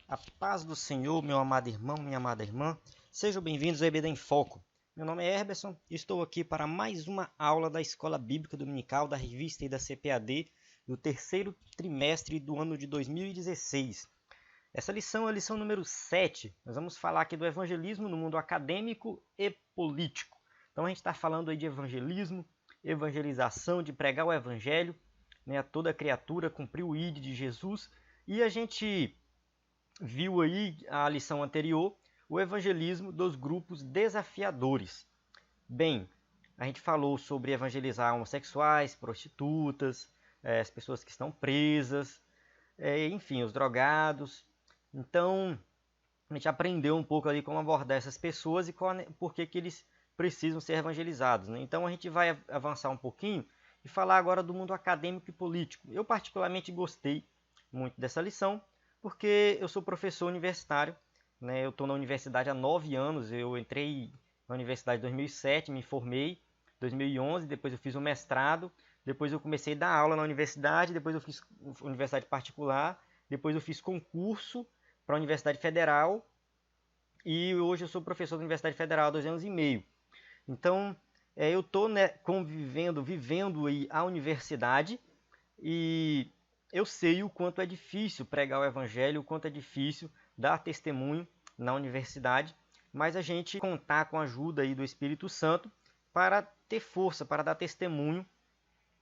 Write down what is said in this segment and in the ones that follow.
A paz do Senhor, meu amado irmão, minha amada irmã, sejam bem-vindos ao EBD em Foco. Meu nome é Herberson e estou aqui para mais uma aula da Escola Bíblica Dominical da revista e da CPAD do terceiro trimestre do ano de 2016. Essa lição é a lição número 7. Nós vamos falar aqui do evangelismo no mundo acadêmico e político. Então a gente está falando aí de evangelismo, evangelização, de pregar o evangelho, né, a toda criatura, cumprir o ID de Jesus. E a gente viu aí a lição anterior, o evangelismo dos grupos desafiadores. Bem, a gente falou sobre evangelizar homossexuais, prostitutas, as pessoas que estão presas, enfim, os drogados. Então, a gente aprendeu um pouco ali como abordar essas pessoas e por que eles precisam ser evangelizados, né? Então, a gente vai avançar um pouquinho e falar agora do mundo acadêmico e político. Eu particularmente gostei muito dessa lição, porque eu sou professor universitário, né? Eu estou na universidade há 9 anos, eu entrei na universidade em 2007, me formei em 2011, depois eu fiz um mestrado, depois eu comecei a dar aula na universidade, depois eu fiz universidade particular, depois eu fiz concurso para a Universidade Federal e hoje eu sou professor da Universidade Federal há 2 anos e meio. Então, eu estou, né, vivendo aí a universidade e eu sei o quanto é difícil pregar o evangelho, o quanto é difícil dar testemunho na universidade, mas a gente contar com a ajuda aí do Espírito Santo para ter força, para dar testemunho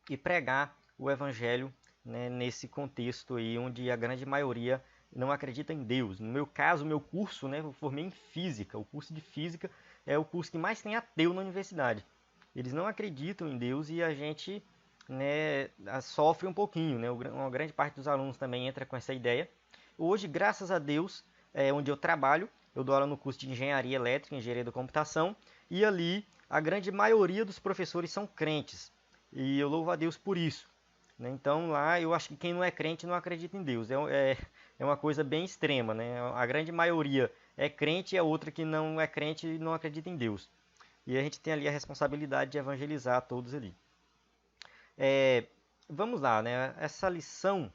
e pregar o evangelho, né, nesse contexto aí onde a grande maioria não acredita em Deus. No meu caso, o meu curso, né, eu formei em física. O curso de física é o curso que mais tem ateu na universidade. Eles não acreditam em Deus e a gente, né, sofre um pouquinho, né? Uma grande parte dos alunos também entra com essa ideia. Hoje, graças a Deus, onde eu trabalho, eu dou aula no curso de Engenharia Elétrica, Engenharia da Computação, e ali a grande maioria dos professores são crentes. E eu louvo a Deus por isso, né? Então lá eu acho que quem não é crente não acredita em Deus. É uma coisa bem extrema, né? A grande maioria é crente e a outra que não é crente e não acredita em Deus. E a gente tem ali a responsabilidade de evangelizar todos ali. Vamos lá, né? Essa lição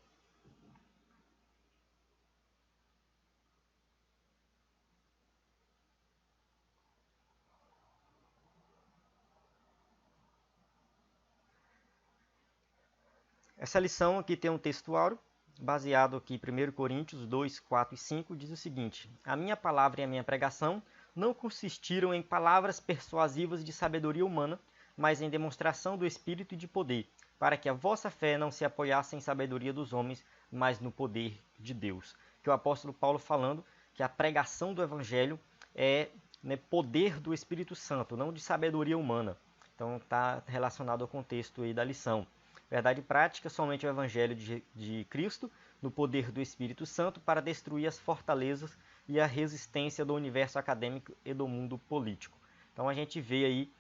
aqui tem um textuário baseado aqui em 1 Coríntios 2, 4 e 5, diz o seguinte: A minha palavra e a minha pregação não consistiram em palavras persuasivas de sabedoria humana, mas em demonstração do Espírito e de poder, para que a vossa fé não se apoiasse em sabedoria dos homens, mas no poder de Deus. Que o apóstolo Paulo falando que a pregação do Evangelho é, né, poder do Espírito Santo, não de sabedoria humana. Então está relacionado ao contexto aí da lição. Verdade prática, somente o Evangelho de Cristo, no poder do Espírito Santo, para destruir as fortalezas e a resistência do universo acadêmico e do mundo político. Então a gente vê aí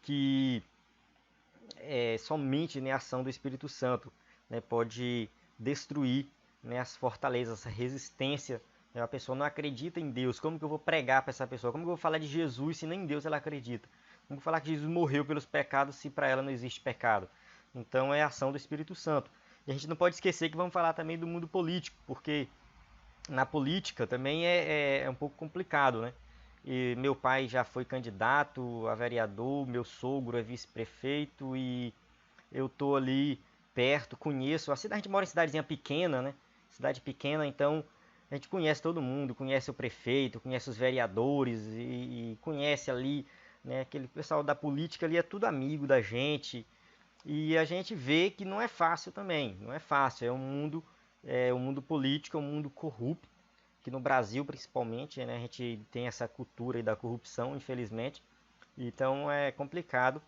que somente, né, a ação do Espírito Santo, né, pode destruir, né, as fortalezas, a resistência. Né, a pessoa não acredita em Deus. Como que eu vou pregar para essa pessoa? Como que eu vou falar de Jesus se nem em Deus ela acredita? Como falar que Jesus morreu pelos pecados se para ela não existe pecado? Então é a ação do Espírito Santo. E a gente não pode esquecer que vamos falar também do mundo político, porque na política também é um pouco complicado, né? E meu pai já foi candidato a vereador, meu sogro é vice-prefeito e eu tô ali perto, conheço. A gente mora em cidadezinha pequena, né? Cidade pequena, então a gente conhece todo mundo, conhece o prefeito, conhece os vereadores e conhece ali, né? Aquele pessoal da política ali é tudo amigo da gente. E a gente vê que não é fácil também, não é fácil. Um mundo político, é um mundo corrupto, que no Brasil principalmente, né, a gente tem essa cultura aí da corrupção, infelizmente. Então é complicado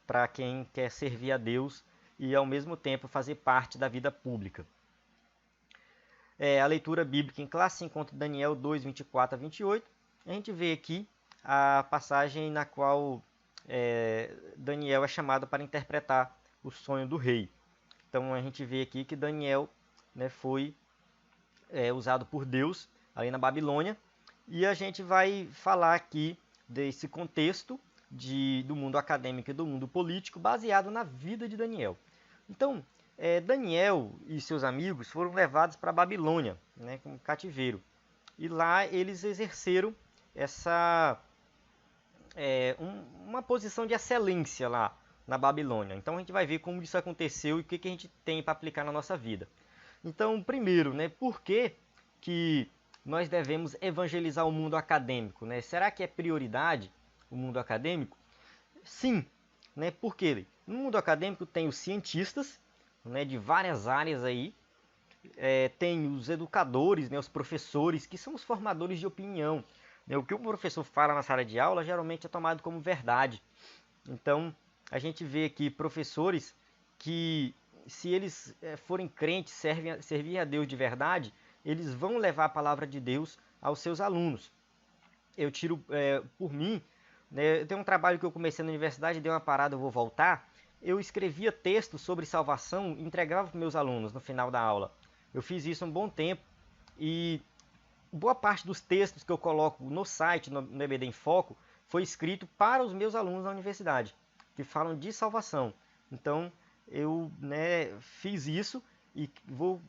para quem quer servir a Deus e ao mesmo tempo fazer parte da vida pública. A leitura bíblica em classe se encontra em Daniel 2, 24 a 28. A gente vê aqui a passagem na qual Daniel é chamado para interpretar o sonho do rei. Então a gente vê aqui que Daniel, né, foi usado por Deus ali na Babilônia. E a gente vai falar aqui desse contexto do mundo acadêmico e do mundo político baseado na vida de Daniel. Então, Daniel e seus amigos foram levados para a Babilônia, né, como cativeiro. e lá eles exerceram essa uma posição de excelência lá na Babilônia. Então a gente vai ver como isso aconteceu e o que a gente tem para aplicar na nossa vida. Então, primeiro, né, por que nós devemos evangelizar o mundo acadêmico? Né? Será que é prioridade o mundo acadêmico? Sim, né, porque no mundo acadêmico tem os cientistas, né, de várias áreas aí, tem os educadores, né, os professores, que são os formadores de opinião. Né? O que o professor fala na sala de aula geralmente é tomado como verdade. Então, a gente vê aqui professores que, se eles forem crentes, servirem a Deus de verdade, eles vão levar a palavra de Deus aos seus alunos. Eu tiro por mim, né, eu tenho um trabalho que eu comecei na universidade, dei uma parada, eu vou voltar. Eu escrevia textos sobre salvação e entregava para meus alunos no final da aula. Eu fiz isso um bom tempo e boa parte dos textos que eu coloco no site, no EBD em Foco, foi escrito para os meus alunos da universidade, que falam de salvação. Então, eu fiz isso e vou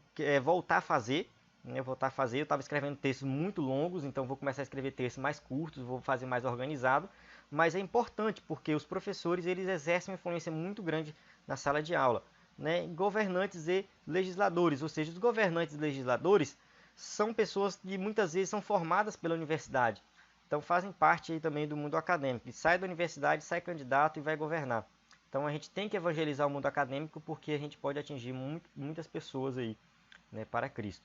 voltar a fazer. Eu estava escrevendo textos muito longos, então vou começar a escrever textos mais curtos, vou fazer mais organizado. Mas é importante, porque os professores eles exercem uma influência muito grande na sala de aula. Né? Governantes e legisladores, ou seja, os governantes e legisladores são pessoas que muitas vezes são formadas pela universidade. Então fazem parte aí também do mundo acadêmico. E sai da universidade, sai candidato e vai governar. Então a gente tem que evangelizar o mundo acadêmico porque a gente pode atingir muitas pessoas aí, né, para Cristo.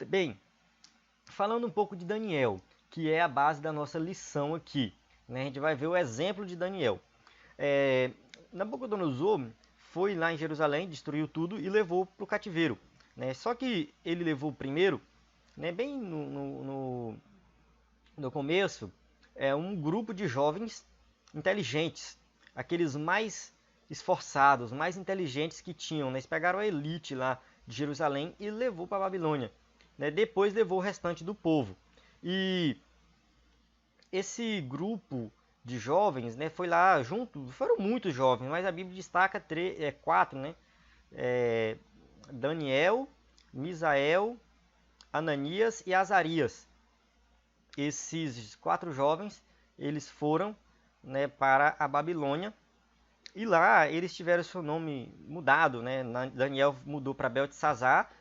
Bem, falando um pouco de Daniel, que é a base da nossa lição aqui. Né, a gente vai ver o exemplo de Daniel. Nabucodonosor foi lá em Jerusalém, destruiu tudo e levou para o cativeiro. Né? Só que ele levou primeiro, né, bem no começo, um grupo de jovens inteligentes, aqueles mais esforçados, mais inteligentes que tinham. Né? Eles pegaram a elite lá de Jerusalém e levou para a Babilônia. Né? Depois levou o restante do povo. E esse grupo de jovens, né, foi lá junto, foram muitos jovens, mas a Bíblia destaca quatro, né? Daniel, Misael, Ananias e Azarias. Esses quatro jovens, eles foram, né, para a Babilônia e lá eles tiveram seu nome mudado, né? Daniel mudou para Beltesazar,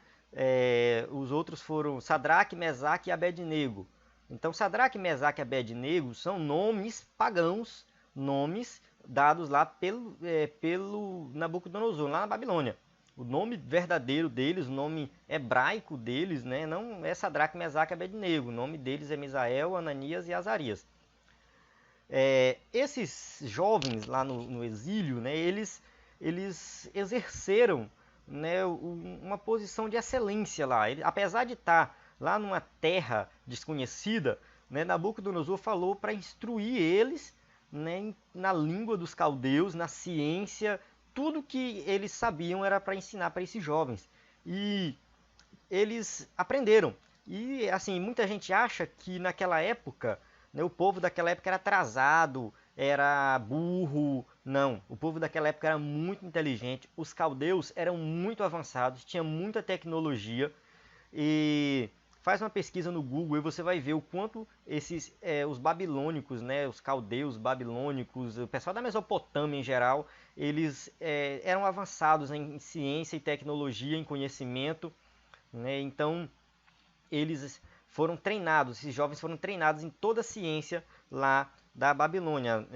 os outros foram Sadraque, Mesaque e Abednego. Então Sadraque, Mesaque e Abednego são nomes pagãos, nomes dados lá pelo Nabucodonosor, lá na Babilônia. O nome verdadeiro deles, o nome hebraico deles, né, não é Sadraque, Mesaque e Abednego. O nome deles é Misael, Ananias e Azarias. Esses jovens lá no exílio, né, eles exerceram, né, uma posição de excelência lá. Apesar de estar lá numa terra desconhecida, né, Nabucodonosor falou para instruir eles, né, na língua dos caldeus, na ciência. Tudo que eles sabiam era para ensinar para esses jovens. E eles aprenderam. E assim, muita gente acha que naquela época, né, o povo daquela época era atrasado, era burro. Não, o povo daquela época era muito inteligente. Os caldeus eram muito avançados, tinha muita tecnologia. E faz uma pesquisa no Google e você vai ver o quanto os babilônicos, né, os caldeus babilônicos, o pessoal da Mesopotâmia em geral, eles eram avançados em ciência e tecnologia, em conhecimento. Né? Então eles foram treinados, esses jovens foram treinados em toda a ciência lá da Babilônia.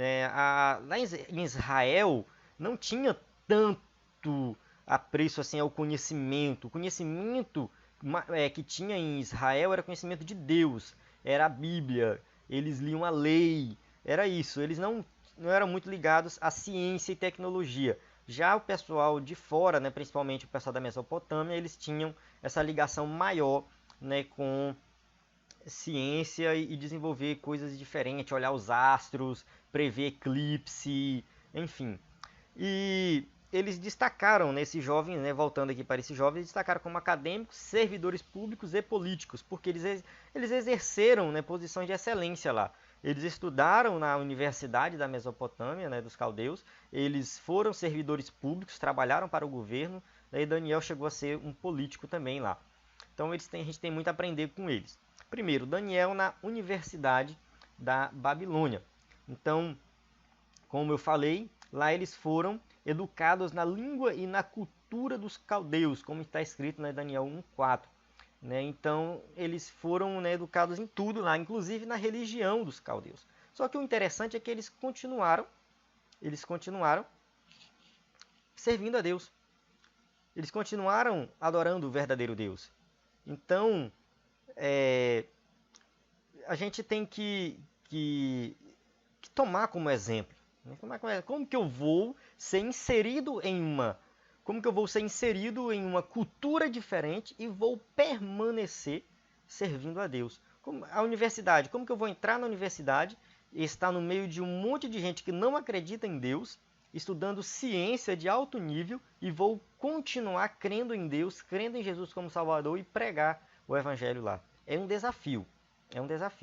Lá em Israel não tinha tanto apreço assim ao conhecimento. O conhecimento que tinha em Israel era conhecimento de Deus, era a Bíblia, eles liam a lei, era isso. Eles não eram muito ligados à ciência e tecnologia. Já o pessoal de fora, né, principalmente o pessoal da Mesopotâmia, eles tinham essa ligação maior, né, com ciência e desenvolver coisas diferentes, olhar os astros, prever eclipse, enfim. E eles destacaram nesses jovens, né, voltando aqui para esses jovens, destacaram como acadêmicos, servidores públicos e políticos, porque eles exerceram, né, posições de excelência lá. Eles estudaram na Universidade da Mesopotâmia, né, dos caldeus, eles foram servidores públicos, trabalharam para o governo, né, e Daniel chegou a ser um político também lá. Então a gente tem muito a aprender com eles. Primeiro, Daniel na Universidade da Babilônia. Então, como eu falei, lá eles foram educados na língua e na cultura dos caldeus, como está escrito em Daniel 1:4. Então, eles foram educados em tudo lá, inclusive na religião dos caldeus. Só que o interessante é que eles continuaram servindo a Deus. Eles continuaram adorando o verdadeiro Deus. Então, a gente tem que tomar como exemplo. Como que eu vou ser inserido em uma cultura diferente e vou permanecer servindo a Deus? A universidade, como que eu vou entrar na universidade e estar no meio de um monte de gente que não acredita em Deus, estudando ciência de alto nível, e vou continuar crendo em Deus, crendo em Jesus como Salvador e pregar o Evangelho lá? É um desafio,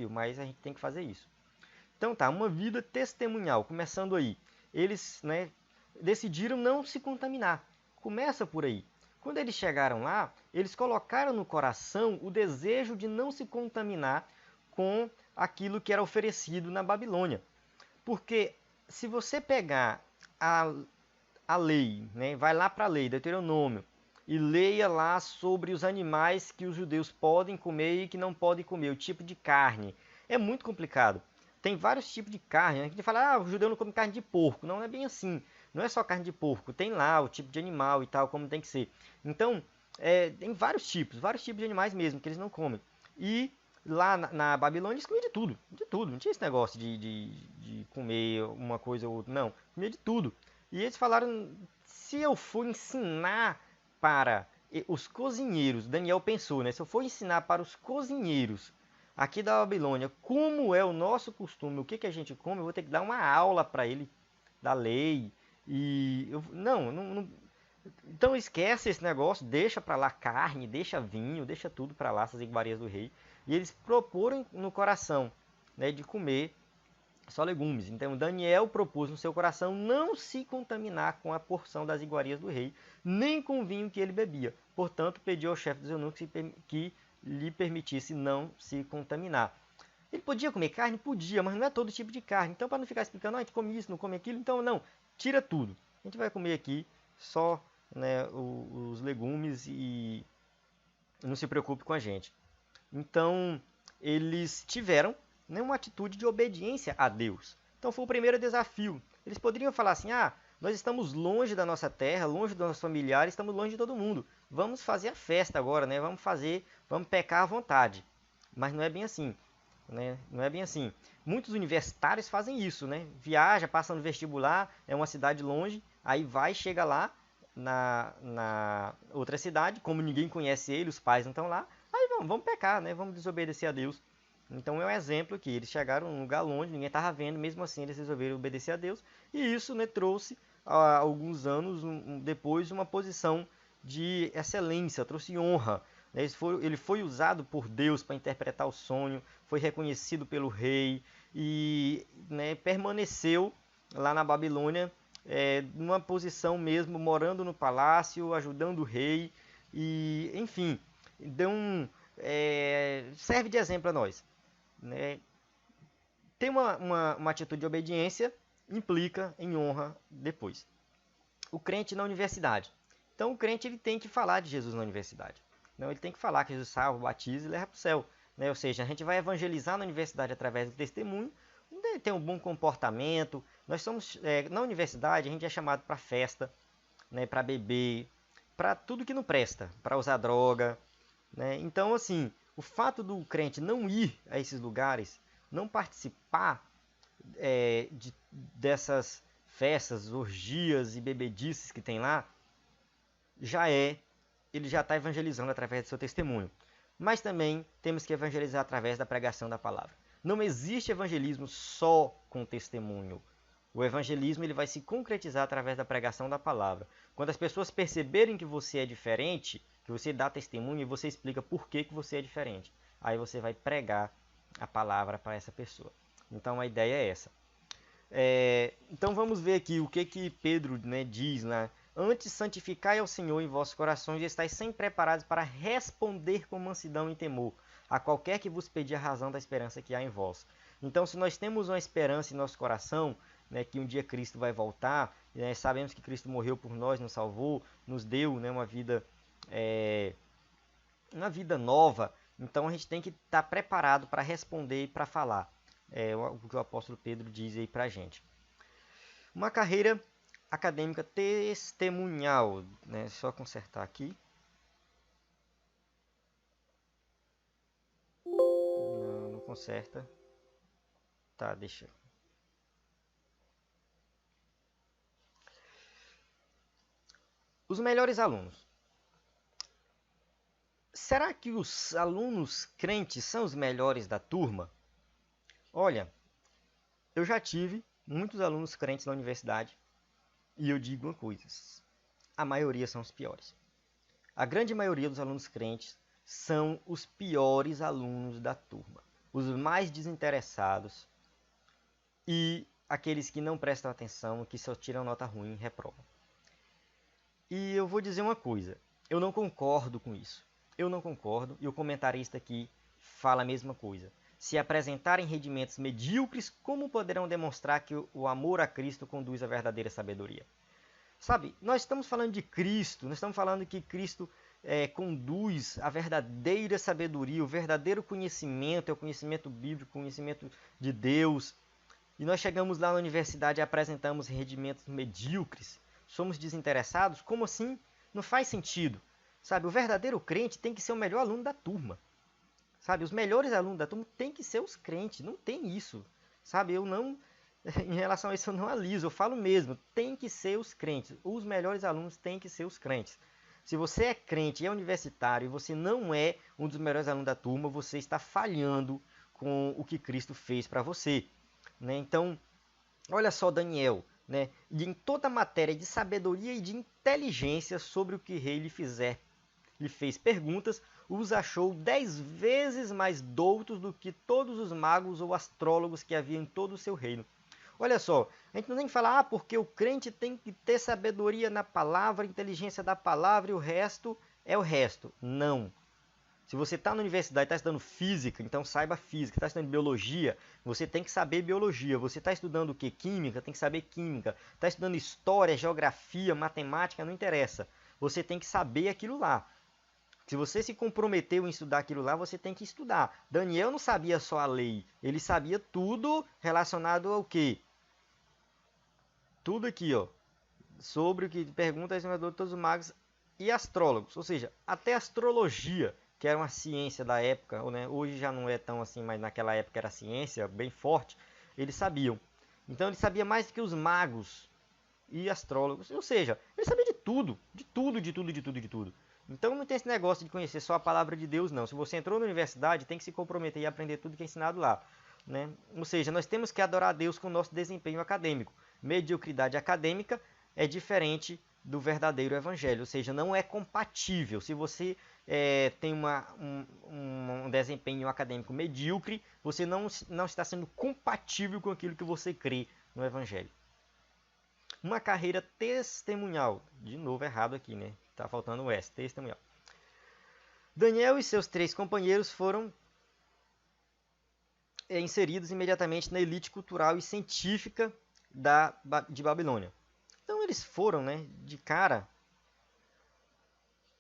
mas a gente tem que fazer isso. Então tá, uma vida testemunhal, começando aí. Eles decidiram não se contaminar. Começa por aí. Quando eles chegaram lá, eles colocaram no coração o desejo de não se contaminar com aquilo que era oferecido na Babilônia. Porque se você pegar a lei, vai lá para a lei, Deuteronômio, e leia lá sobre os animais que os judeus podem comer e que não podem comer, o tipo de carne. É muito complicado. Tem vários tipos de carne. A gente fala, o judeu não come carne de porco. Não é bem assim. Não é só carne de porco. Tem lá o tipo de animal e tal, como tem que ser. Então, tem vários tipos de animais mesmo que eles não comem. E lá na Babilônia eles comiam de tudo. De tudo. Não tinha esse negócio de comer uma coisa ou outra. Não. Comia de tudo. E eles falaram, se eu for ensinar para os cozinheiros, Daniel pensou, se eu for ensinar para os cozinheiros aqui da Babilônia como é o nosso costume, o que a gente come, eu vou ter que dar uma aula para ele da lei. E então esquece esse negócio, deixa para lá carne, deixa vinho, deixa tudo para lá, essas iguarias do rei. E eles proporam no coração de comer só legumes. Então Daniel propôs no seu coração não se contaminar com a porção das iguarias do rei, nem com o vinho que ele bebia. Portanto, pediu ao chefe dos eunucos que lhe permitisse não se contaminar. Ele podia comer carne? Podia, mas não é todo tipo de carne. Então, para não ficar explicando, a gente come isso, não come aquilo, então não, tira tudo. A gente vai comer aqui só os legumes e não se preocupe com a gente. Então, eles tiveram uma atitude de obediência a Deus. Então, foi o primeiro desafio. Eles poderiam falar assim, nós estamos longe da nossa terra, longe dos nossos familiares, estamos longe de todo mundo. Vamos fazer a festa agora, vamos pecar à vontade. Mas não é bem assim. Não é bem assim. Muitos universitários fazem isso, Viaja, passa no vestibular, é uma cidade longe, aí chega lá na outra cidade, como ninguém conhece ele, os pais não estão lá, aí vamos pecar, vamos desobedecer a Deus. Então é um exemplo que eles chegaram num lugar longe, ninguém estava vendo, mesmo assim eles resolveram obedecer a Deus, e isso trouxe, alguns anos depois, uma posição de excelência, trouxe honra. Ele foi usado por Deus para interpretar o sonho, foi reconhecido pelo rei e permaneceu lá na Babilônia, numa posição mesmo, morando no palácio, ajudando o rei, e enfim, serve de exemplo a nós. Ter uma atitude de obediência implica em honra depois. O crente na universidade. Então o crente ele tem que falar de Jesus na universidade. Ele tem que falar que Jesus salva, batiza e leva para o céu. Ou seja, a gente vai evangelizar na universidade através do testemunho, ter um bom comportamento. Nós somos, na universidade, a gente é chamado para festa, para beber, para tudo que não presta, para usar droga. Então, assim, o fato do crente não ir a esses lugares, não participar dessas festas, orgias e bebedices que tem lá, ele já está evangelizando através do seu testemunho. Mas também temos que evangelizar através da pregação da palavra. Não existe evangelismo só com testemunho. O evangelismo ele vai se concretizar através da pregação da palavra. Quando as pessoas perceberem que você é diferente, que você dá testemunho e você explica por que você é diferente, aí você vai pregar a palavra para essa pessoa. Então a ideia é essa. Então vamos ver aqui o que Pedro diz, Antes santificai ao Senhor em vossos corações e estáis sempre preparados para responder com mansidão e temor. a qualquer que vos pedir a razão da esperança que há em vós. Então, se nós temos uma esperança em nosso coração, né, que um dia Cristo vai voltar, né, sabemos que Cristo morreu por nós, nos salvou, nos deu, né, uma vida nova, então a gente tem que estar preparado para responder e para falar. É o que o apóstolo Pedro diz aí para a gente. Uma carreira acadêmica testemunhal, né? Só consertar aqui. Não conserta. Tá, deixa. Os melhores alunos. Será que os alunos crentes são os melhores da turma? Olha, eu já tive muitos alunos crentes na universidade e eu digo uma coisa: a maioria são os piores. A grande maioria dos alunos crentes são os piores alunos da turma, os mais desinteressados e aqueles que não prestam atenção, que só tiram nota ruim e reprovam. E eu vou dizer uma coisa, eu não concordo com isso. Eu não concordo e o comentarista aqui fala a mesma coisa. Se apresentarem rendimentos medíocres, como poderão demonstrar que o amor a Cristo conduz à verdadeira sabedoria? Sabe, nós estamos falando de Cristo, nós estamos falando que Cristo conduz a verdadeira sabedoria, o verdadeiro conhecimento, é o conhecimento bíblico, o conhecimento de Deus. E nós chegamos lá na universidade e apresentamos rendimentos medíocres. Somos desinteressados? Como assim? Não faz sentido. Sabe, o verdadeiro crente tem que ser o melhor aluno da turma. Sabe, os melhores alunos da turma tem que ser os crentes. Não tem isso. Sabe, eu não... Em relação a isso eu não aliso, eu falo mesmo. Tem que ser os crentes. Os melhores alunos têm que ser os crentes. Se você é crente e é universitário e você não é um dos melhores alunos da turma, você está falhando com o que Cristo fez para você. Né? Então, olha só Daniel, né? E em toda a matéria de sabedoria e de inteligência sobre o que rei lhe fez perguntas, os achou 10 vezes mais doutos do que todos os magos ou astrólogos que havia em todo o seu reino. Olha só, a gente não tem que falar, porque o crente tem que ter sabedoria na palavra, inteligência da palavra e o resto é o resto. Não. Se você está na universidade e está estudando física, então saiba física. Está estudando biologia, você tem que saber biologia. Você está estudando o que? Química, tem que saber química. Está estudando história, geografia, matemática, não interessa. Você tem que saber aquilo lá. Se você se comprometeu em estudar aquilo lá, você tem que estudar. Daniel não sabia só a lei, ele sabia tudo relacionado ao quê? Tudo aqui, ó, sobre o que pergunta a examinador de todos os magos e astrólogos, ou seja, até astrologia, que era uma ciência da época, né? Hoje já não é tão assim, mas naquela época era ciência bem forte, eles sabiam. Então ele sabia mais do que os magos e astrólogos, ou seja, ele sabia de tudo, de tudo, de tudo, de tudo, de tudo. Então não tem esse negócio de conhecer só a palavra de Deus, não. Se você entrou na universidade, tem que se comprometer e aprender tudo que é ensinado lá. Né? Ou seja, nós temos que adorar a Deus com o nosso desempenho acadêmico. Mediocridade acadêmica é diferente do verdadeiro evangelho, ou seja, não é compatível. Se você tem um desempenho acadêmico medíocre, você não está sendo compatível com aquilo que você crê no evangelho. Uma carreira testemunhal. De novo errado aqui, né? Tá faltando o S, testemunhal. Daniel e seus 3 companheiros foram inseridos imediatamente na elite cultural e científica de Babilônia. Então eles foram, né, de cara,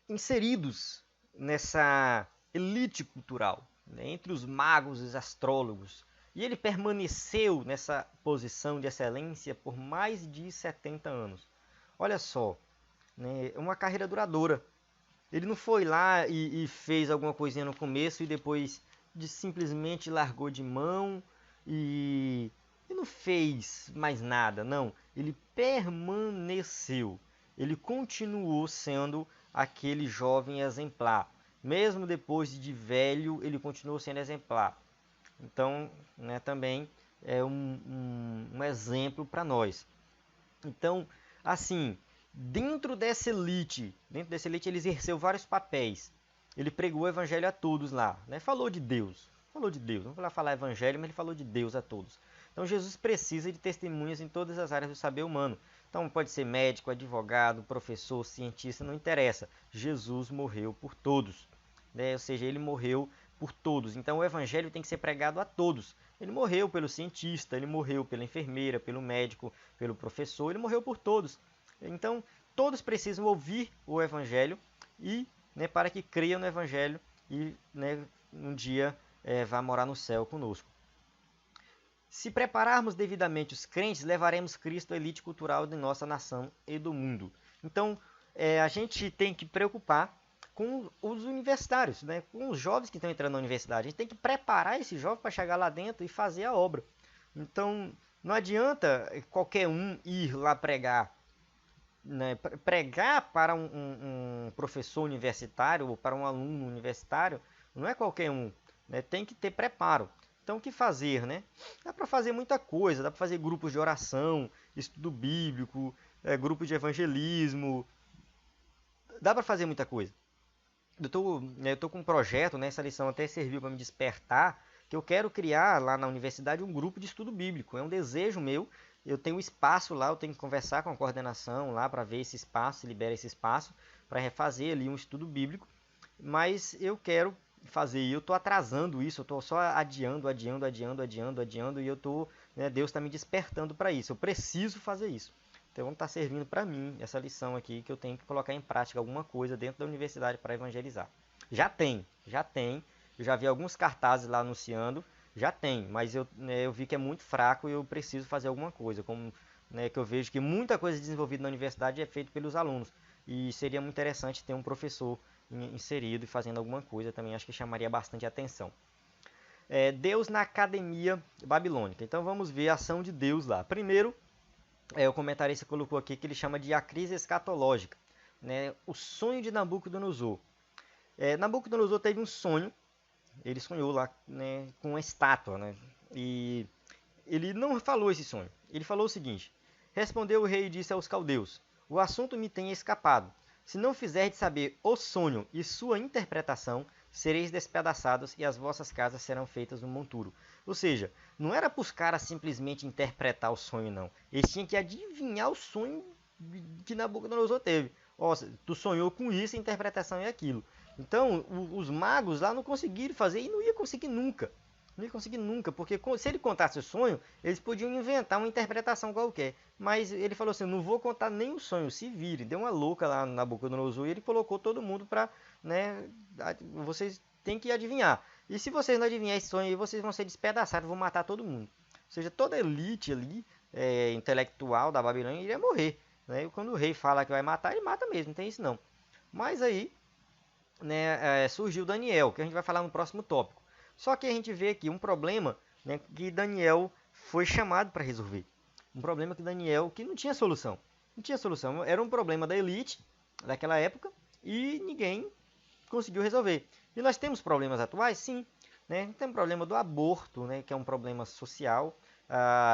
inseridos nessa elite cultural, né, entre os magos e os astrólogos. E ele permaneceu nessa posição de excelência por mais de 70 anos. Olha só, né, uma carreira duradoura. Ele não foi lá e fez alguma coisinha no começo e depois simplesmente largou de mão e não fez mais nada, não. Ele permaneceu. Ele continuou sendo aquele jovem exemplar. Mesmo depois de velho, ele continuou sendo exemplar. Então, né, também é um exemplo para nós. Então, assim, dentro dessa elite, ele exerceu vários papéis. Ele pregou o evangelho a todos lá, né? Falou de Deus, não vou falar evangelho, mas ele falou de Deus a todos. Então Jesus precisa de testemunhas em todas as áreas do saber humano. Então pode ser médico, advogado, professor, cientista, não interessa. Jesus morreu por todos, né? Ou seja, ele morreu por todos. Então o evangelho tem que ser pregado a todos. Ele morreu pelo cientista, ele morreu pela enfermeira, pelo médico, pelo professor, ele morreu por todos. Então todos precisam ouvir o evangelho e, né, para que creiam no evangelho e, né, um dia vá morar no céu conosco. Se prepararmos devidamente os crentes, levaremos Cristo à elite cultural de nossa nação e do mundo. Então, a gente tem que preocupar com os universitários, né? Com os jovens que estão entrando na universidade. A gente tem que preparar esse jovem para chegar lá dentro e fazer a obra. Então, não adianta qualquer um ir lá pregar. Né? Pregar para um professor universitário ou para um aluno universitário não é qualquer um. Né? Tem que ter preparo. Então, o que fazer, né? Dá para fazer muita coisa, dá para fazer grupos de oração, estudo bíblico, grupo de evangelismo, dá para fazer muita coisa. Eu tô com um projeto, né? Essa lição até serviu para me despertar, que eu quero criar lá na universidade um grupo de estudo bíblico. É um desejo meu, eu tenho espaço lá, eu tenho que conversar com a coordenação lá para ver esse espaço, se libera esse espaço, para refazer ali um estudo bíblico, mas eu quero fazer, e eu estou atrasando isso, eu estou só adiando, e eu tô, né, Deus está me despertando para isso, eu preciso fazer isso. Então está servindo para mim essa lição aqui, que eu tenho que colocar em prática alguma coisa dentro da universidade para evangelizar. Já tem, eu já vi alguns cartazes lá anunciando, já tem, mas eu vi que é muito fraco e eu preciso fazer alguma coisa, como, né, que eu vejo que muita coisa desenvolvida na universidade é feita pelos alunos, e seria muito interessante ter um professor inserido e fazendo alguma coisa também, acho que chamaria bastante atenção. Deus na academia babilônica. Então vamos ver a ação de Deus lá. Primeiro, o comentarista colocou aqui que ele chama de a crise escatológica, né? O sonho de Nabucodonosor. Nabucodonosor teve um sonho, ele sonhou lá, né, com uma estátua, né? E ele não falou esse sonho, ele falou o seguinte: respondeu o rei e disse aos caldeus: o assunto me tem escapado. Se não fizerdes saber o sonho e sua interpretação, sereis despedaçados e as vossas casas serão feitas no monturo. Ou seja, não era para os caras simplesmente interpretar o sonho, não. Eles tinham que adivinhar o sonho que Nabucodonosor teve. Ó, tu sonhou com isso, a interpretação é aquilo. Então, os magos lá não conseguiram fazer e não ia conseguir nunca. Não ia conseguir nunca, porque se ele contasse o sonho, eles podiam inventar uma interpretação qualquer. Mas ele falou assim: não vou contar nem o sonho, se vire. Deu uma louca lá na Nabucodonosor e ele colocou todo mundo para, né, vocês têm que adivinhar. E se vocês não adivinharem esse sonho, vocês vão ser despedaçados, vão matar todo mundo. Ou seja, toda a elite ali, intelectual da Babilônia, iria morrer. Né? E quando o rei fala que vai matar, ele mata mesmo, não tem isso não. Mas aí, né, surgiu Daniel, que a gente vai falar no próximo tópico. Só que a gente vê aqui um problema, né, que Daniel foi chamado para resolver. Um problema que Daniel que não tinha solução. Não tinha solução. Era um problema da elite daquela época e ninguém conseguiu resolver. E nós temos problemas atuais? Sim. Né? Tem o problema do aborto, né, que é um problema social.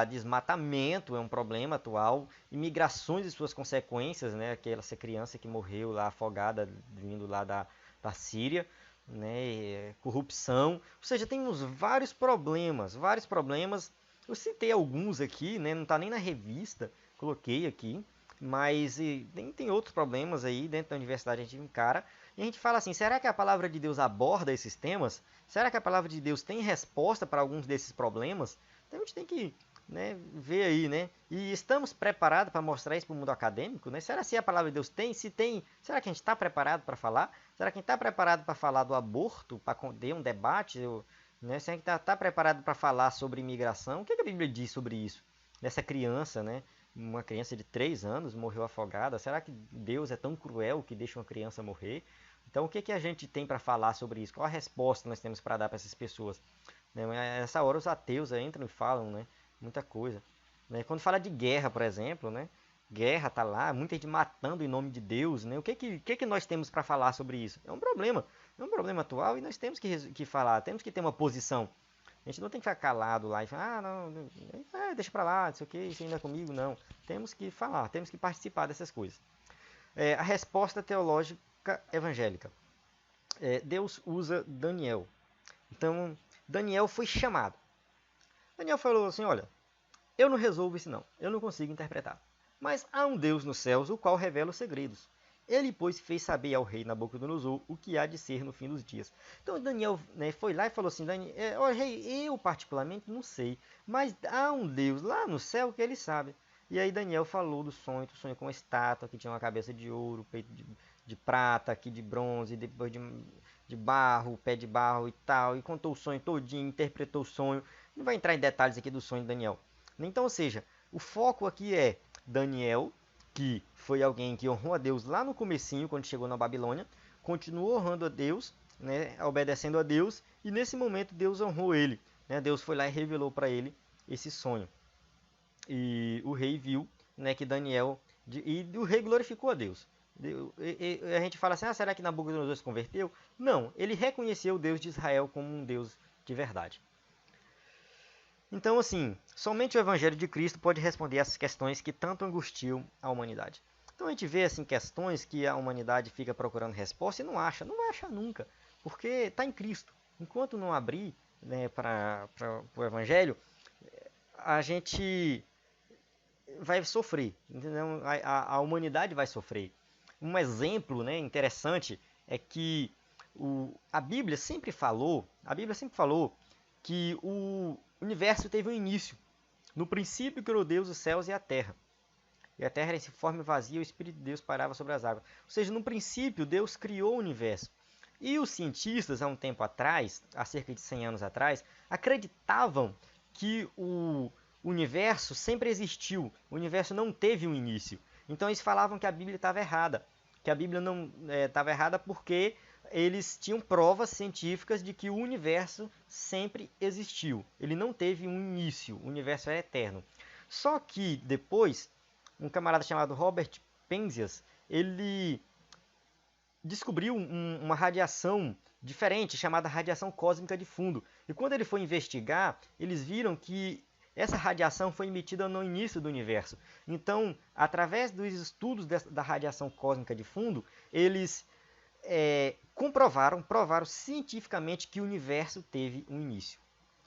Desmatamento é um problema atual. Imigrações e suas consequências, né, essa criança que morreu lá afogada vindo lá da Síria. Né, corrupção, ou seja, temos vários problemas. Eu citei alguns aqui, né, não está nem na revista, coloquei aqui, mas tem outros problemas aí dentro da universidade a gente encara, e a gente fala assim: será que a palavra de Deus aborda esses temas? Será que a palavra de Deus tem resposta para alguns desses problemas? Então a gente tem que, né, ver aí, né? E estamos preparados para mostrar isso para o mundo acadêmico, né? Será que a palavra de Deus tem? Se tem, será que a gente está preparado para falar? Será que a gente está preparado para falar do aborto, para ter um debate? Né? Será que está preparado para falar sobre imigração? O que a Bíblia diz sobre isso? Dessa criança, né? Uma criança de 3 anos morreu afogada. Será que Deus é tão cruel que deixa uma criança morrer? Então, o que a gente tem para falar sobre isso? Qual a resposta nós temos para dar para essas pessoas? Nessa hora os ateus entram e falam, né, muita coisa. Né? Quando fala de guerra, por exemplo, né, guerra tá lá, muita gente matando em nome de Deus. Né? O que nós temos para falar sobre isso? É um problema atual e nós temos que falar, temos que ter uma posição. A gente não tem que ficar calado lá e falar: não, deixa para lá, não sei o que, isso ainda é comigo, não. Temos que falar, temos que participar dessas coisas. A resposta teológica evangélica. Deus usa Daniel. Então, Daniel foi chamado. Daniel falou assim: olha, eu não resolvo isso não, eu não consigo interpretar. Mas há um Deus nos céus, o qual revela os segredos. Ele, pois, fez saber ao rei Nabucodonosor o que há de ser no fim dos dias. Então Daniel, né, foi lá e falou assim, ó rei, eu particularmente não sei, mas há um Deus lá no céu que ele sabe. E aí Daniel falou do sonho com uma estátua que tinha uma cabeça de ouro, peito de prata, aqui de bronze, depois de barro, pé de barro e tal, e contou o sonho todinho, interpretou o sonho. Não vai entrar em detalhes aqui do sonho de Daniel. Então, ou seja, o foco aqui é Daniel, que foi alguém que honrou a Deus lá no comecinho, quando chegou na Babilônia, continuou honrando a Deus, né, obedecendo a Deus, e nesse momento Deus honrou ele. Né, Deus foi lá e revelou para ele esse sonho. E o rei viu, né, que Daniel... E o rei glorificou a Deus. A gente fala assim, será que Nabucodonosor se converteu? Não, ele reconheceu o Deus de Israel como um Deus de verdade. Então, assim, somente o Evangelho de Cristo pode responder essas questões que tanto angustiam a humanidade. Então a gente vê assim, questões que a humanidade fica procurando resposta e não acha. Não vai achar nunca, porque está em Cristo. Enquanto não abrir, né, para o Evangelho, a gente vai sofrer, entendeu? A humanidade vai sofrer. Um exemplo, né, interessante é que a Bíblia sempre falou que o universo teve um início. No princípio criou Deus os céus e a terra. E a terra era em forma vazia, o Espírito de Deus pairava sobre as águas. Ou seja, no princípio Deus criou o universo. E os cientistas, há um tempo atrás, há cerca de 100 anos atrás, acreditavam que o universo sempre existiu. O universo não teve um início. Então eles falavam que a Bíblia estava errada. Que a Bíblia não estava errada porque eles tinham provas científicas de que o universo sempre existiu. Ele não teve um início, o universo é eterno. Só que depois, um camarada chamado Robert Penzias, ele descobriu uma radiação diferente, chamada radiação cósmica de fundo. E quando ele foi investigar, eles viram que essa radiação foi emitida no início do universo. Então, através dos estudos da radiação cósmica de fundo, eles provaram cientificamente que o universo teve um início,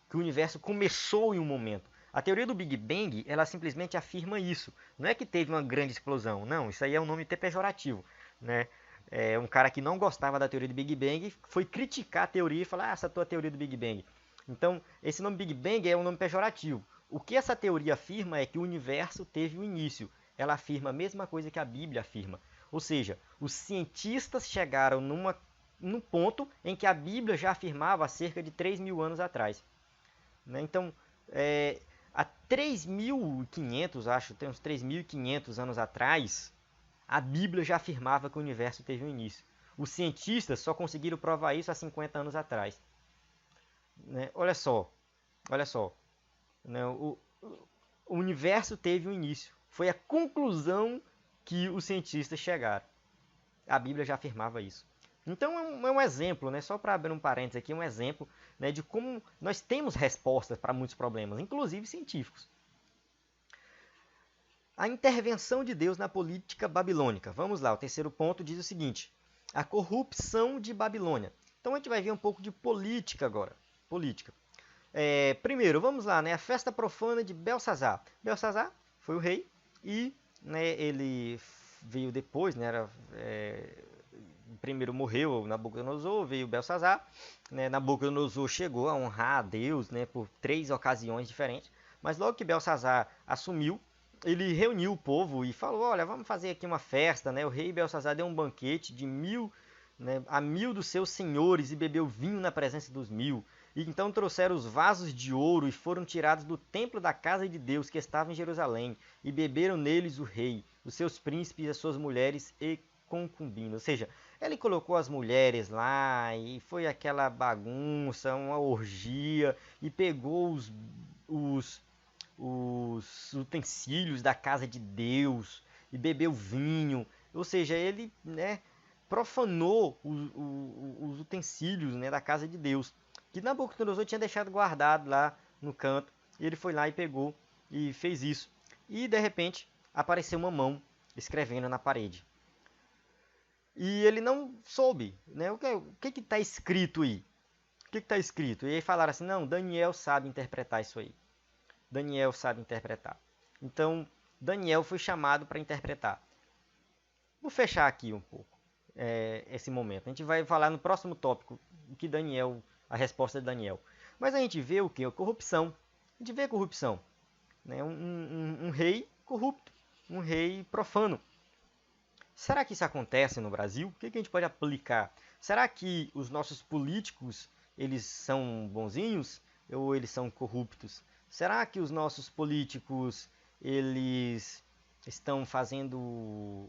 que o universo começou em um momento. A teoria do Big Bang, ela simplesmente afirma isso. Não é que teve uma grande explosão, não, isso aí é um nome até pejorativo, né? Um cara que não gostava da teoria do Big Bang foi criticar a teoria e falar, essa tua teoria do Big Bang. Então, esse nome Big Bang é um nome pejorativo. O que essa teoria afirma é que o universo teve um início. Ela afirma a mesma coisa que a Bíblia afirma. Ou seja, os cientistas chegaram num ponto em que a Bíblia já afirmava há cerca de 3.000 anos atrás. Né? Então, há 3.500, acho, tem uns 3.500 anos atrás, a Bíblia já afirmava que o universo teve um início. Os cientistas só conseguiram provar isso há 50 anos atrás. Né? Olha só. Né? O universo teve um início. Foi a conclusão que os cientistas chegaram. A Bíblia já afirmava isso. Então é um exemplo, né? Só para abrir um parênteses aqui, um exemplo, né, de como nós temos respostas para muitos problemas, inclusive científicos. A intervenção de Deus na política babilônica. Vamos lá, o terceiro ponto diz o seguinte: a corrupção de Babilônia. Então a gente vai ver um pouco de política agora. Política. Primeiro, vamos lá, né? A festa profana de Belsazar. Belsazar foi o rei e, né, ele veio depois, né? Primeiro morreu Nabucodonosor, veio Belsazar. Né? Nabucodonosor chegou a honrar a Deus, né, por 3 ocasiões diferentes. Mas logo que Belsazar assumiu, ele reuniu o povo e falou, olha, vamos fazer aqui uma festa. Né? O rei Belsazar deu um banquete de 1.000, né, a 1.000 dos seus senhores e bebeu vinho na presença dos 1.000. E então trouxeram os vasos de ouro e foram tirados do templo da casa de Deus que estava em Jerusalém. E beberam neles o rei, os seus príncipes, as suas mulheres e concubinas. Ou seja, ele colocou as mulheres lá e foi aquela bagunça, uma orgia, e pegou os utensílios da casa de Deus e bebeu vinho. Ou seja, ele, né, profanou os utensílios, né, da casa de Deus, que Nabucodonosor tinha deixado guardado lá no canto. E ele foi lá e pegou e fez isso. E de repente apareceu uma mão escrevendo na parede. E ele não soube, né? O que está escrito aí? O que está escrito? E aí falaram assim, não, Daniel sabe interpretar isso aí. Daniel sabe interpretar. Então, Daniel foi chamado para interpretar. Vou fechar aqui um pouco esse momento. A gente vai falar no próximo tópico a resposta de Daniel. Mas a gente vê o que? A corrupção. A gente vê corrupção. Né? Um rei corrupto, um rei profano. Será que isso acontece no Brasil? O que a gente pode aplicar? Será que os nossos políticos eles são bonzinhos ou eles são corruptos? Será que os nossos políticos eles estão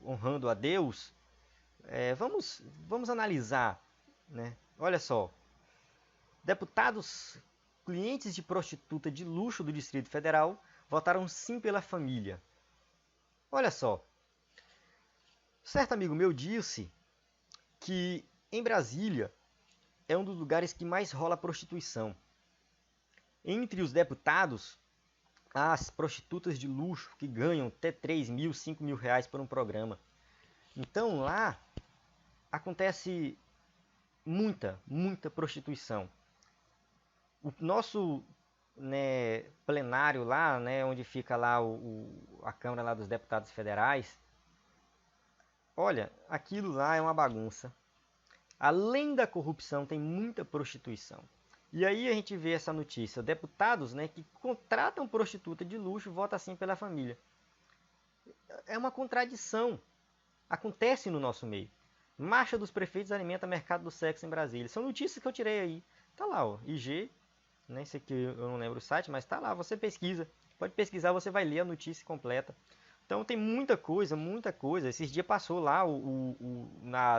honrando a Deus? Vamos analisar, né? Olha só, deputados clientes de prostituta de luxo do Distrito Federal votaram sim pela família. Olha só, certo amigo meu disse que em Brasília é um dos lugares que mais rola prostituição. Entre os deputados, as prostitutas de luxo que ganham até 3 mil, 5 mil reais por um programa. Então lá acontece muita prostituição. O nosso plenário lá, onde fica lá a Câmara lá dos Deputados Federais, olha, aquilo lá é uma bagunça. Além da corrupção, tem muita prostituição. E aí a gente vê essa notícia, deputados que contratam prostituta de luxo votam assim pela família. É uma contradição. Acontece no nosso meio. Marcha dos prefeitos alimenta mercado do sexo em Brasília. São notícias que eu tirei aí. Tá lá, ó, IG, nem sei que eu não lembro o site, mas tá lá, você pesquisa. Pode pesquisar, você vai ler a notícia completa. Então tem muita coisa. Esses dias passou lá,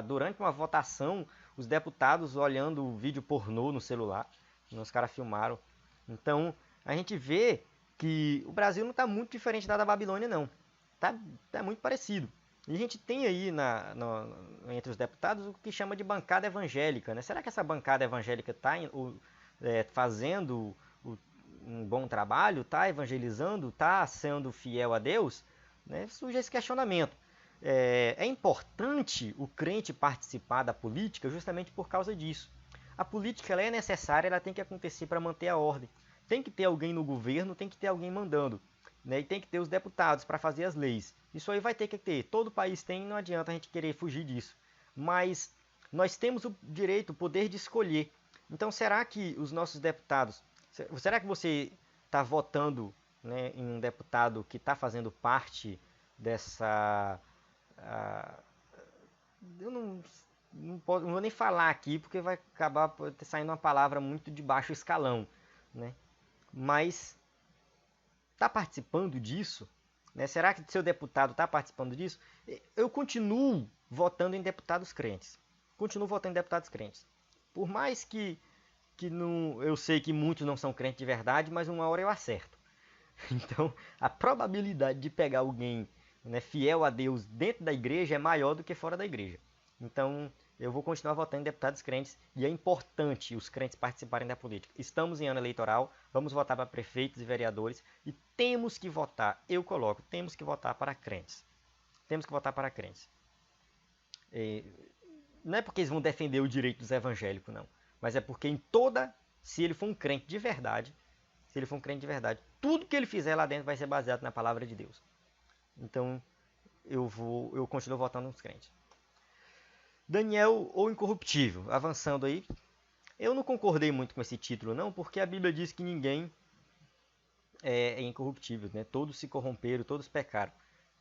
durante uma votação, os deputados olhando o vídeo pornô no celular. Os caras filmaram. Então a gente vê que o Brasil não está muito diferente da Babilônia, não. Tá muito parecido. E a gente tem aí entre os deputados o que chama de bancada evangélica. Né? Será que essa bancada evangélica está fazendo um bom trabalho, está evangelizando, está sendo fiel a Deus? Né? Surge esse questionamento. É importante o crente participar da política justamente por causa disso. A política ela é necessária, ela tem que acontecer para manter a ordem. Tem que ter alguém no governo, tem que ter alguém mandando. Né? E tem que ter os deputados para fazer as leis. Isso aí vai ter que ter. Todo país tem, não adianta a gente querer fugir disso. Mas nós temos o direito, o poder de escolher. Então será que os nossos deputados... Será que você está votando em um deputado que está fazendo parte dessa... eu não vou nem falar aqui porque vai acabar saindo uma palavra muito de baixo escalão. Né? Mas está participando disso? Né? Será que seu deputado está participando disso? Eu continuo votando em deputados crentes. Por mais que não, eu sei que muitos não são crentes de verdade, mas uma hora eu acerto. Então, a probabilidade de pegar alguém fiel a Deus dentro da igreja é maior do que fora da igreja. Então, eu vou continuar votando em deputados crentes e é importante os crentes participarem da política. Estamos em ano eleitoral, vamos votar para prefeitos e vereadores e temos que votar, temos que votar para crentes. Não é porque eles vão defender o direito dos evangélicos, não. Mas é porque se ele for um crente de verdade, tudo que ele fizer lá dentro vai ser baseado na palavra de Deus. Então, eu continuo votando nos crentes. Daniel ou incorruptível, avançando aí. Eu não concordei muito com esse título não, porque a Bíblia diz que ninguém é incorruptível, né? Todos se corromperam, todos pecaram.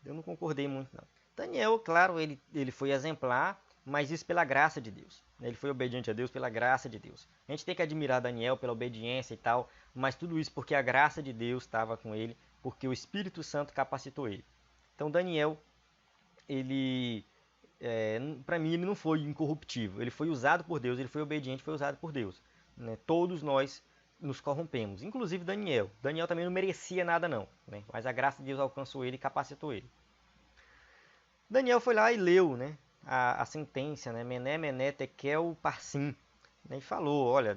Eu não concordei muito não. Daniel, claro, ele foi exemplar, mas isso pela graça de Deus. Ele foi obediente a Deus pela graça de Deus. A gente tem que admirar Daniel pela obediência e tal, mas tudo isso porque a graça de Deus estava com ele, porque o Espírito Santo capacitou ele. Então Daniel, para mim ele não foi incorruptível, ele foi usado por Deus, ele foi obediente, foi usado por Deus. Né? Todos nós nos corrompemos, inclusive Daniel. Daniel também não merecia nada não, né? Mas a graça de Deus alcançou ele e capacitou ele. Daniel foi lá e leu, né, a sentença, né, Mené, Mené, Tekel, Parsim, né, e falou, olha,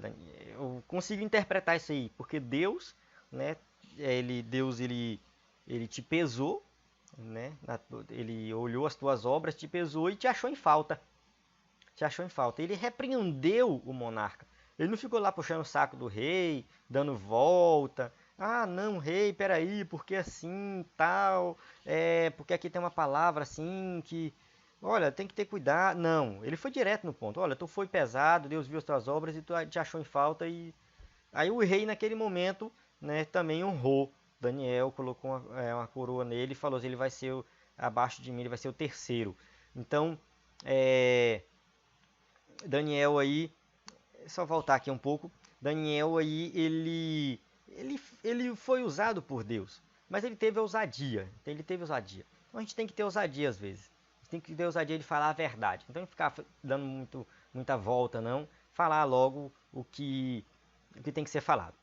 eu consigo interpretar isso aí, porque Deus, né, ele te pesou, né, ele olhou as tuas obras, te pesou e te achou em falta. Ele repreendeu o monarca. Ele não ficou lá puxando o saco do rei, dando volta. Ah, não, rei, peraí, porque assim, tal. Porque aqui tem uma palavra assim que... Olha, tem que ter cuidado. Não, ele foi direto no ponto. Olha, tu foi pesado, Deus viu as tuas obras e tu te achou em falta. E aí o rei naquele momento, né, também honrou Daniel, colocou uma coroa nele e falou assim, ele vai ser abaixo de mim, ele vai ser o terceiro. Então, é, Daniel aí, só voltar aqui um pouco, Daniel aí, ele foi usado por Deus, mas ele teve ousadia, ele teve ousadia. Então a gente tem que ter ousadia às vezes, a gente tem que ter ousadia de falar a verdade, então não ficar dando muita volta não, falar logo o que tem que ser falado.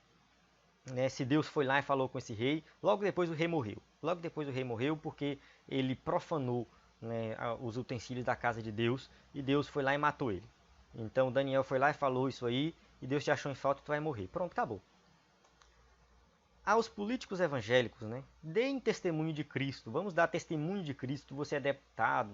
Né? Se Deus foi lá e falou com esse rei, logo depois o rei morreu. Logo depois o rei morreu porque ele profanou, né, os utensílios da casa de Deus e Deus foi lá e matou ele. Então Daniel foi lá e falou isso aí e Deus te achou em falta e tu vai morrer. Pronto, acabou. Aos políticos evangélicos, né, deem testemunho de Cristo. Vamos dar testemunho de Cristo. Você é deputado,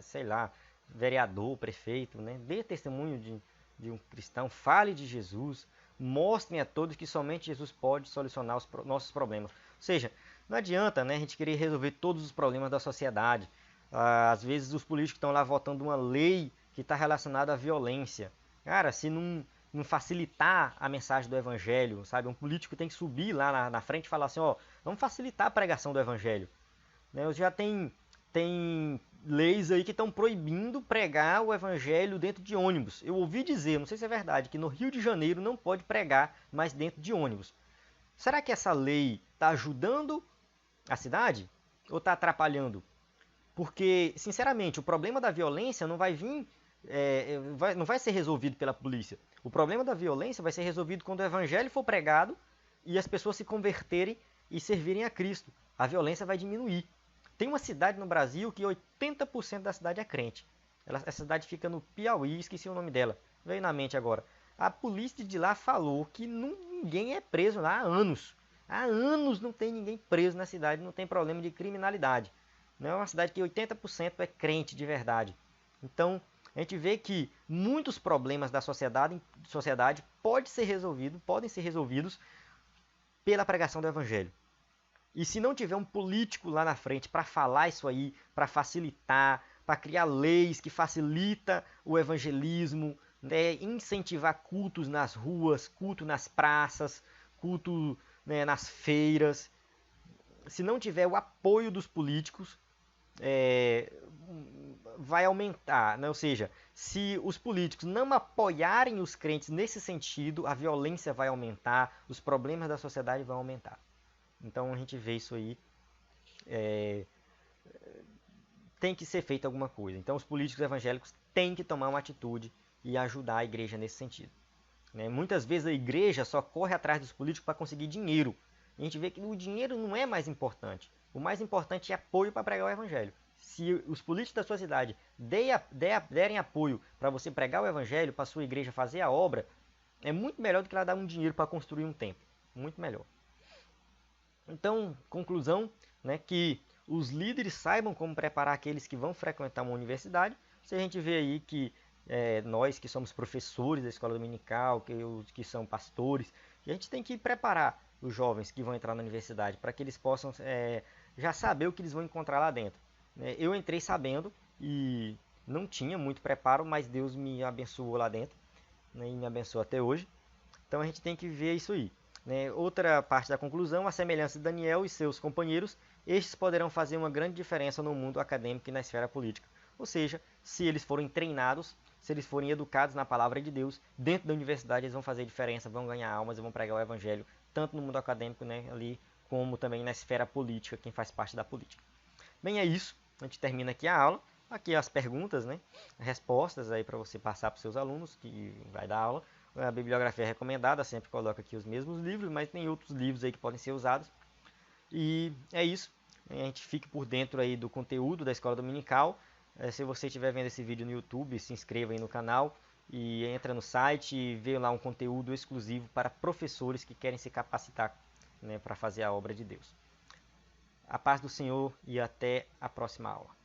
sei lá, vereador, prefeito, né? Dê testemunho de um cristão. Fale de Jesus. Mostrem a todos que somente Jesus pode solucionar os nossos problemas. Ou seja, não adianta, né, a gente querer resolver todos os problemas da sociedade. Às vezes os políticos estão lá votando uma lei que está relacionada à violência. Cara, se não facilitar a mensagem do evangelho, sabe? Um político tem que subir lá na frente e falar assim, ó, vamos facilitar a pregação do evangelho. Né? Já tem leis aí que estão proibindo pregar o evangelho dentro de ônibus. Eu ouvi dizer, não sei se é verdade, que no Rio de Janeiro não pode pregar mais dentro de ônibus. Será que essa lei está ajudando a cidade ou está atrapalhando? Porque, sinceramente, o problema da violência não vai vir, não vai ser resolvido pela polícia. O problema da violência vai ser resolvido quando o evangelho for pregado e as pessoas se converterem e servirem a Cristo. A violência vai diminuir. Tem uma cidade no Brasil que 80% da cidade é crente. Essa cidade fica no Piauí, esqueci o nome dela. Veio na mente agora. A polícia de lá falou que ninguém é preso lá há anos. Há anos não tem ninguém preso na cidade, não tem problema de criminalidade. Não é uma cidade que 80% é crente de verdade. Então, a gente vê que muitos problemas da sociedade podem ser resolvidos pela pregação do evangelho. E se não tiver um político lá na frente para falar isso aí, para facilitar, para criar leis que facilita o evangelismo, né, incentivar cultos nas ruas, culto nas praças, culto, né, nas feiras, se não tiver o apoio dos políticos, é, vai aumentar, né? Ou seja, se os políticos não apoiarem os crentes nesse sentido, a violência vai aumentar, os problemas da sociedade vão aumentar. Então a gente vê isso aí, tem que ser feita alguma coisa. Então os políticos evangélicos têm que tomar uma atitude e ajudar a igreja nesse sentido. Né? Muitas vezes a igreja só corre atrás dos políticos para conseguir dinheiro. A gente vê que o dinheiro não é mais importante. O mais importante é apoio para pregar o evangelho. Se os políticos da sua cidade derem apoio para você pregar o evangelho, para a sua igreja fazer a obra, é muito melhor do que ela dar um dinheiro para construir um templo. Muito melhor. Então, conclusão, né, que os líderes saibam como preparar aqueles que vão frequentar uma universidade. Se a gente vê aí que nós que somos professores da escola dominical, que os que são pastores, a gente tem que preparar os jovens que vão entrar na universidade para que eles possam já saber o que eles vão encontrar lá dentro. Eu entrei sabendo e não tinha muito preparo, mas Deus me abençoou lá dentro, né, e me abençoa até hoje. Então a gente tem que ver isso aí. Né? Outra parte da conclusão, a semelhança de Daniel e seus companheiros, estes poderão fazer uma grande diferença no mundo acadêmico e na esfera política. Ou seja, se eles forem treinados, se eles forem educados na palavra de Deus, dentro da universidade eles vão fazer diferença, vão ganhar almas e vão pregar o evangelho, tanto no mundo acadêmico, né, ali, como também na esfera política, quem faz parte da política. Bem, é isso. A gente termina aqui a aula. Aqui as perguntas, né, respostas aí para você passar para os seus alunos que vai dar aula. A bibliografia é recomendada, sempre coloca aqui os mesmos livros, mas tem outros livros aí que podem ser usados. E é isso. A gente fique por dentro aí do conteúdo da Escola Dominical. Se você estiver vendo esse vídeo no YouTube, se inscreva aí no canal e entra no site e vê lá um conteúdo exclusivo para professores que querem se capacitar, né, para fazer a obra de Deus. A paz do Senhor e até a próxima aula.